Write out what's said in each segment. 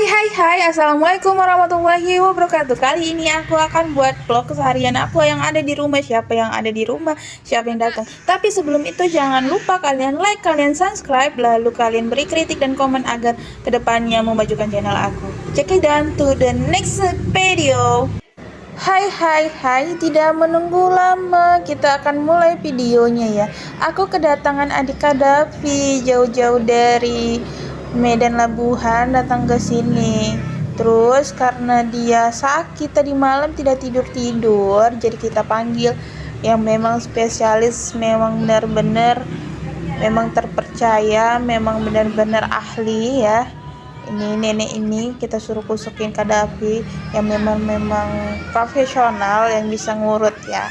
Hai, Assalamualaikum warahmatullahi wabarakatuh. Kali ini aku akan buat vlog keseharian aku yang ada di rumah. Siapa yang ada di rumah, siapa yang datang. Tapi sebelum itu jangan lupa kalian like, kalian subscribe, lalu kalian beri kritik dan komen agar kedepannya memajukan channel aku. Check it down to the next video. Hai, tidak menunggu lama, kita akan mulai videonya ya. Aku kedatangan adik Kadafi jauh-jauh dari Medan Labuhan datang ke sini. Terus karena dia sakit tadi malam tidak tidur-tidur, jadi kita panggil yang memang spesialis, memang benar-benar memang terpercaya, memang benar-benar ahli ya. Ini nenek ini kita suruh kusukin Kadafi yang memang profesional yang bisa ngurut ya.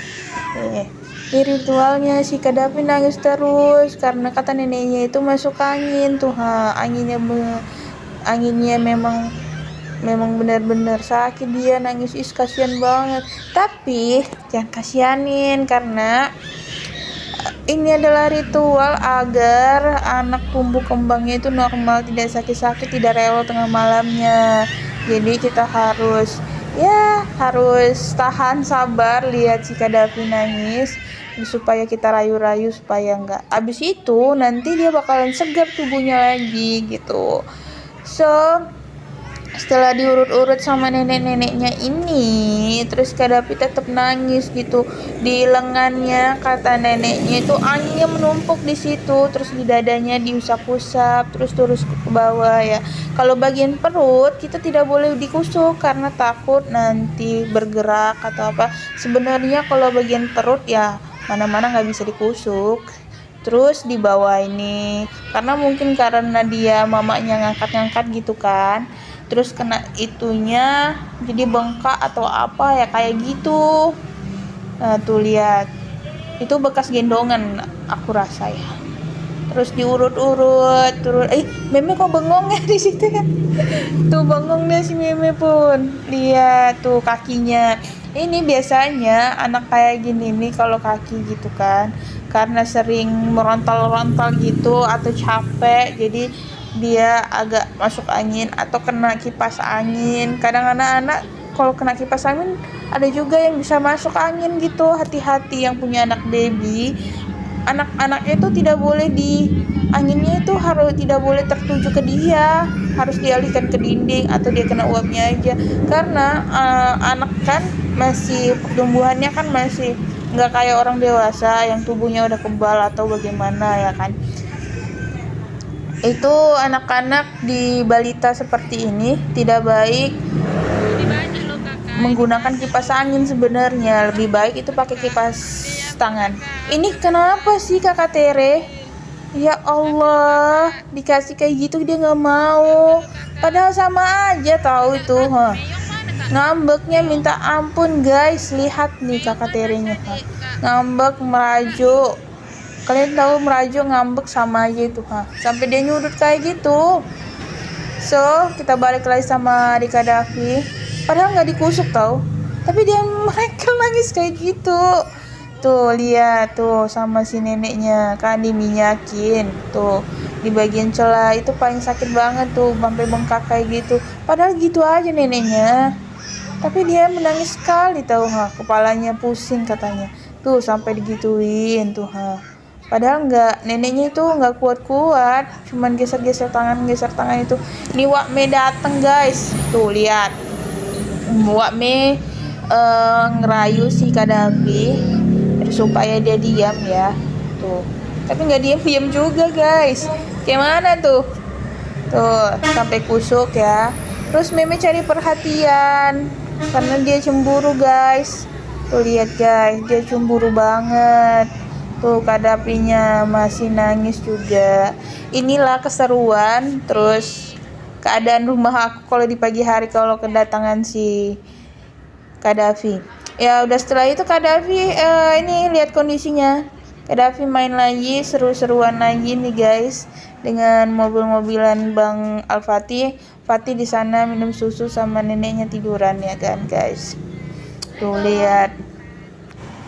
Di ritualnya si Kadafi nangis terus karena kata neneknya itu masuk angin tuh, anginnya memang benar-benar sakit, dia nangis, kasihan banget. Tapi jangan kasihanin karena ini adalah ritual agar anak tumbuh kembangnya itu normal, tidak sakit-sakit, tidak rewel tengah malamnya. Jadi kita harus tahan sabar lihat si Kadafi nangis supaya kita rayu-rayu supaya enggak. Abis itu nanti dia bakalan segar tubuhnya lagi gitu. So setelah diurut-urut sama nenek-neneknya ini, terus Kadafi tetap nangis gitu. Di lengannya kata neneknya itu anginnya menumpuk di situ, terus di dadanya diusap-usap, terus ke bawah ya. Kalau bagian perut kita tidak boleh dikusuk karena takut nanti bergerak atau apa. Sebenarnya kalau bagian perut ya mana-mana nggak bisa dikusuk. Terus di bawah ini karena mungkin karena dia mamanya ngangkat-ngangkat gitu kan, terus kena itunya jadi bengkak atau apa ya kayak gitu. Nah tuh lihat, itu bekas gendongan aku rasa ya. Terus diurut-urut turun, meme kok bengong ya di situ ya. Tuh bengong deh si meme pun, lihat tuh kakinya. Ini biasanya anak kayak gini nih kalau kaki gitu kan, karena sering merontal-rontal gitu atau capek, jadi dia agak masuk angin atau kena kipas angin. Kadang anak-anak kalau kena kipas angin ada juga yang bisa masuk angin gitu. Hati-hati yang punya anak baby, anak-anaknya itu tidak boleh anginnya itu harus tidak boleh tertuju ke dia, harus dialihkan ke dinding atau dia kena uapnya aja. Karena anak kan masih pertumbuhannya kan masih nggak kayak orang dewasa yang tubuhnya udah kebal atau bagaimana ya kan. Itu anak-anak di balita seperti ini tidak baik menggunakan kipas angin. Sebenarnya lebih baik itu pakai kipas tangan. Ini kenapa sih Kakak Tere? Ya Allah, dikasih kayak gitu dia nggak mau. Padahal sama aja tahu itu, ngambeknya minta ampun guys. Lihat nih Kakak Terenya, ngambek merajuk. Kalian tahu merajuk ngambek sama aja itu, sampai dia nyudut kayak gitu. So kita balik lagi sama adik Kadafi, padahal nggak dikusuk tau, tapi mereka nangis kayak gitu. Tuh lihat tuh sama si neneknya kan diminyakin tuh di bagian celah itu paling sakit banget tuh, sampai bengkak kayak gitu. Padahal gitu aja neneknya, tapi dia menangis sekali tahu, kepalanya pusing katanya tuh sampai digituin tuh. Padahal neneknya itu nggak kuat-kuat, cuman geser tangan itu. Ini Wakme dateng guys, tuh lihat Wakme ngerayu si Kadafi supaya dia diam ya tuh, tapi nggak diam juga guys. Kayak mana tuh sampai kusuk ya. Terus meme cari perhatian karena dia cemburu guys. Tuh lihat guys, dia cemburu banget. Tuh Kadafinya masih nangis juga. Inilah keseruan terus keadaan rumah aku kalau di pagi hari kalau kedatangan si Kadafi. Ya udah setelah itu Kadafi ini lihat kondisinya. Kadafi main lagi, seru-seruan lagi nih guys dengan mobil-mobilan Bang Al-Fatih. Fatih di sana minum susu sama neneknya tiduran ya kan guys. Tuh lihat.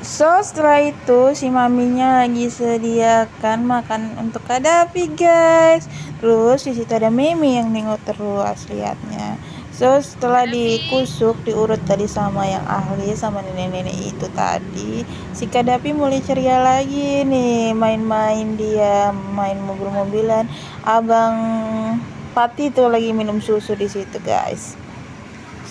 So setelah itu si maminya lagi sediakan makan untuk Kadapi guys. Terus di situ ada Mimi yang nengok terus liatnya. So setelah dikusuk diurut tadi sama yang ahli sama nenek-nenek itu tadi, si Kadapi mulai ceria lagi nih main-main, dia main mobil-mobilan. Abang Pati tuh lagi minum susu di situ guys.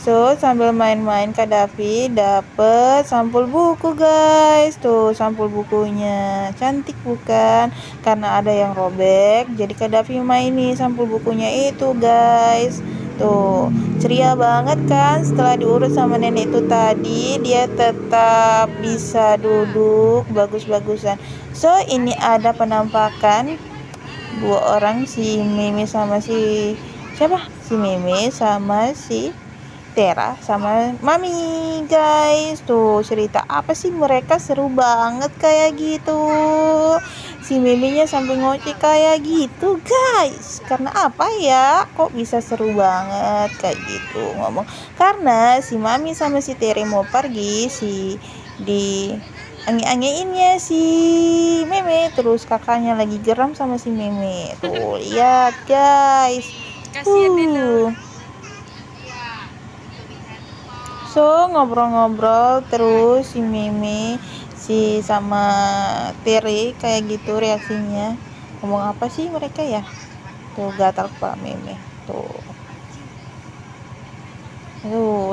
So sambil main-main Kak Davi dapet sampul buku guys. Tuh sampul bukunya cantik bukan? Karena ada yang robek jadi Kak Davi main nih sampul bukunya itu guys. Tuh ceria banget kan setelah diurut sama nenek itu tadi, dia tetap bisa duduk bagus-bagusan. So ini ada penampakan dua orang, si Mimi sama si siapa? Si Mimi sama si Tera sama Mami guys. Tuh cerita apa sih mereka, seru banget kayak gitu. Si Miminya sampai ngoceh kayak gitu guys. Karena apa ya, kok bisa seru banget kayak gitu ngomong. Karena si Mami sama si Tera mau pergi, si di ange-angeinnya si Meme, terus kakaknya lagi geram sama si Meme. Tuh lihat guys. So ngobrol-ngobrol terus si Mimi si sama Terry kayak gitu reaksinya. Ngomong apa sih mereka ya? Tuh gatal kepala Mimi. Tuh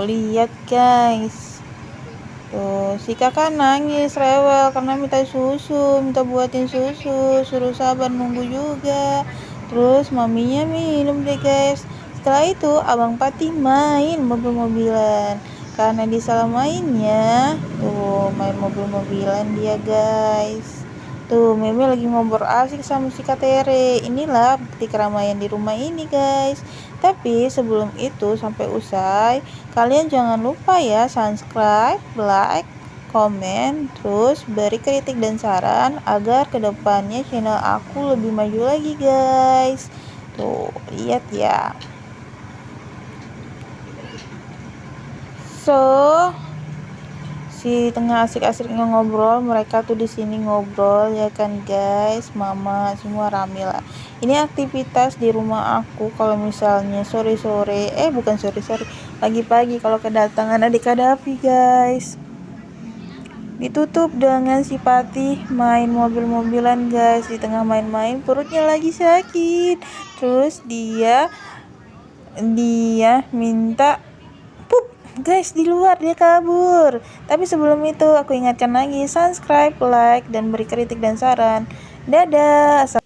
lihat guys. Tuh si kakak nangis rewel karena minta susu, minta buatin susu, suruh sabar nunggu juga. Terus maminya minum deh guys. Setelah itu abang Pati main mobil-mobilan. Karena disalah mainnya, tuh main mobil-mobilan dia guys. Tuh Meme lagi ngobrol asik sama si Katere. Inilah bukti keramaian di rumah ini guys. Tapi sebelum itu sampai usai, kalian jangan lupa ya subscribe, like, komen, terus beri kritik dan saran agar kedepannya channel aku lebih maju lagi guys. Tuh lihat ya. So si tengah asik-asik ngobrol, mereka tuh di sini ngobrol ya kan guys, mama semua rame lah. Ini aktivitas di rumah aku kalau misalnya sore-sore, bukan sore-sore, pagi-pagi kalau kedatangan adik Kadapi guys. Ditutup dengan si Patih main mobil-mobilan guys. Di tengah main-main perutnya lagi sakit, terus dia minta guys di luar, dia kabur. Tapi sebelum itu aku ingatkan lagi subscribe, like, dan beri kritik dan saran. Dadah.